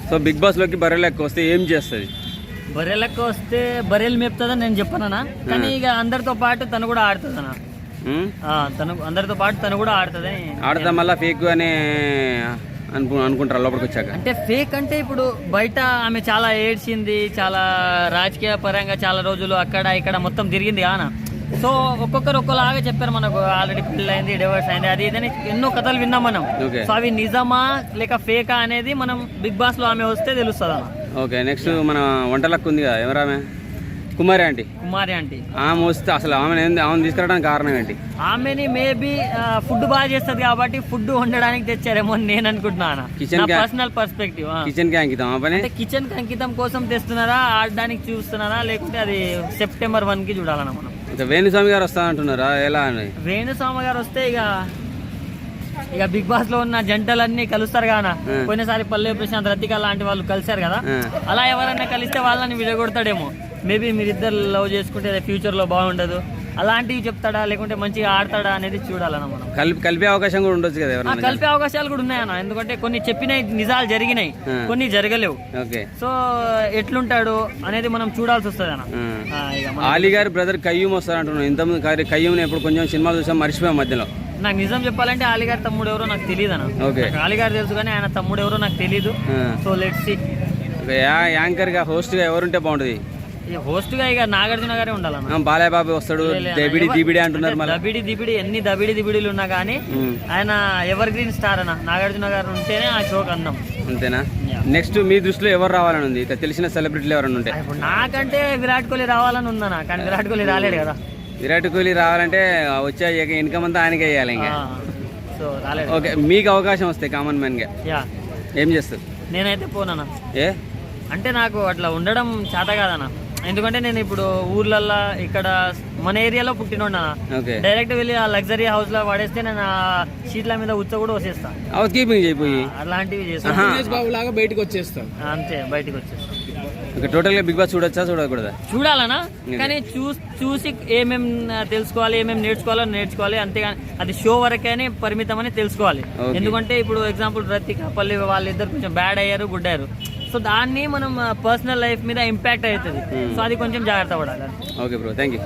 So big boss లోకి బర్రెలెక్క వస్తే ఏం చేస్తుంది? బర్రెలెక్క వస్తే బర్రెలు మేపుతుందని నేను చెప్పానన్నా, కానీ ఇక అందరితో పాటు తను కూడా ఆడుతుందన్నా. తను అందరితో పాటు తను కూడా ఆడుతుందని ఆడతాం. మళ్ళీ ఫేక్ అని అనుకుంటారు లోపలికి వచ్చాక. అంటే ఫేక్ అంటే ఇప్పుడు బయట ఆమె చాలా ఏడ్చింది, చాలా రాజకీయ పరంగా చాలా రోజులు అక్కడ ఇక్కడ మొత్తం తిరిగింది కానా. సో ఒక్కొక్కరు ఒక్కోలాగా చెప్పారు మనకు, ఆల్రెడీ పెళ్ళి అయింది, డివోర్స్ అయింది, అది ఇదని ఎన్నో కథలు విన్నాం మనం. సో అవి నిజమా లేక ఫేకా అనేది మనం బిగ్ బాస్ లో ఆమె వస్తే తెలుస్తుంది అన్న. ఓకే, నెక్స్ట్ మన వంటలకు ఉంది కదా, ఎవరామె? కుమారి ఆంటీ. ఆమె వస్తే అసలు ఆమెను తీసుకురావడానికి కారణం ఏంటి? ఆమెని మేబీ ఫుడ్ బాగా చేస్తుంది కాబట్టి ఫుడ్ వండడానికి తెచ్చారేమో నేను అనుకుంటున్నాను. Personal perspective. కిచెన్ కి అంకితం కిచెన్ కి అంకితం కోసం తెస్తున్నారా, ఆడడానికి చూస్తున్నారా, లేకుంటే అది సెప్టెంబర్ 1 కి చూడాలన్నా మనం. వేణుస్వామి గారు వస్తా అంటున్నారా? ఎలా అని వేణుస్వామి గారు వస్తే ఇక బిగ్ బాస్ లో ఉన్న జంటలన్నీ కలుస్తారు కదా. పోయినసారి పల్లె ప్రశాంత్, రతిక లాంటి వాళ్ళు కలిశారు కదా, అలా ఎవరైనా కలిస్తే వాళ్ళని విడగొడతాడేమో. మేబీ మీరిద్దరు లవ్ చేసుకుంటే ఫ్యూచర్ లో బాగుండదు, అలాంటివి చెప్తాడా లేకుంటే మంచిగా ఆడతాడా అనేది చూడాలన్నా మనం. కలిపే అవకాశం కూడా ఉండొచ్చు కదా. కలిపే అవకాశాలు కూడా ఉన్నాయన్న, ఎందుకంటే కొన్ని చెప్పినాయి నిజాలు జరిగినాయి, కొన్ని జరగలేవు. సో ఎట్లుంటాడు అనేది మనం చూడాల్సి వస్తుంది అన్న. ఆలీ గారి బ్రదర్ కయ్యూమ్ వస్తారంటున్నాను. ఇంతకుముందు కయ్యూమ్ ఎప్పుడు కొంచెం సినిమాలు చూసాం, మర్చిపోయాం మధ్యలో. నాకు నిజం చెప్పాలంటే ఆలీ గారి తమ్ముడు ఎవరో నాకు తెలియదు అన్న. ఆలీ గారు తెలుసు కానీ ఆయన తమ్ముడు ఎవరో నాకు తెలీదు. So let's see. యాంకర్ గా హోస్ట్ గా ఎవరుంటే బాగుంటది? హోస్ట్ గా ఇక నాగార్జున గారే ఉండాలన్న. బాలయ్య బాబు వస్తాడు, దబిడి అంటున్నారు. దబిడి ఎన్ని దబిడిలు ఉన్నా కానీ ఆయన ఎవర్ గ్రీన్ స్టార్ అన్న. నాగార్జున గారు ఉంటేనే ఆ షోకి అందం. అంతేనా? నెక్స్ట్ మీ దృష్టిలో ఎవరు రావాలని ఉంది? తెలిసిన సెలబ్రిటీలు ఎవరైనా ఉంటే? ఇప్పుడు నాకంటే విరాట్ కోహ్లీ రావాలని ఉందన్న, కానీ విరాట్ కోహ్లీ రాలేడు కదా. విరాట్ కోహ్లీ రావాలంటే వచ్చే ఇన్కమ్ అంతా ఆయనకే వేయాలి ఇంకా. సో రాలేడు. ఓకే, మీకు అవకాశం వస్తే కామన్ మ్యాన్ గా ఏం చేస్తారు? నేనైతే పోనన్నా. ఏ అంటే నాకు అట్లా ఉండడం చేత కాదన్న. ఎందుకంటే నేను ఇప్పుడు ఊర్లల్లో ఇక్కడ మన ఏరియాలో పుట్టినోన్నా, డైరెక్ట్ వెళ్ళి ఆ లగ్జరీ హౌస్ లో పడేస్తే నేను ఆ షీట్ల మీద ఉచ్చ కూడా వచ్చేస్తాను. అలాంటివి చేస్తాను, బయటకు వచ్చేస్తాను. అంతే, బయటకు వచ్చేస్తాను. టోటల్ గా బిగ్ బాస్ చూడొచ్చా చూడకూడదా? చూడాలనా, కానీ చూసి ఏమేం తెలుసుకోవాలి, ఏమేమి నేర్చుకోవాలి. అంతేగాని అది షో వరకే పరిమితం అని తెలుసుకోవాలి. ఎందుకంటే ఇప్పుడు ఎగ్జాంపుల్ రతిక పల్లి వాళ్ళిద్దరు కొంచెం బ్యాడ్ అయ్యారు, గుడ్ అయ్యారు. సో దాన్ని మనం పర్సనల్ లైఫ్ మీద ఇంపాక్ట్ అవుతుంది. సో అది కొంచెం జాగ్రత్త పడాలి. Okay bro, thank you.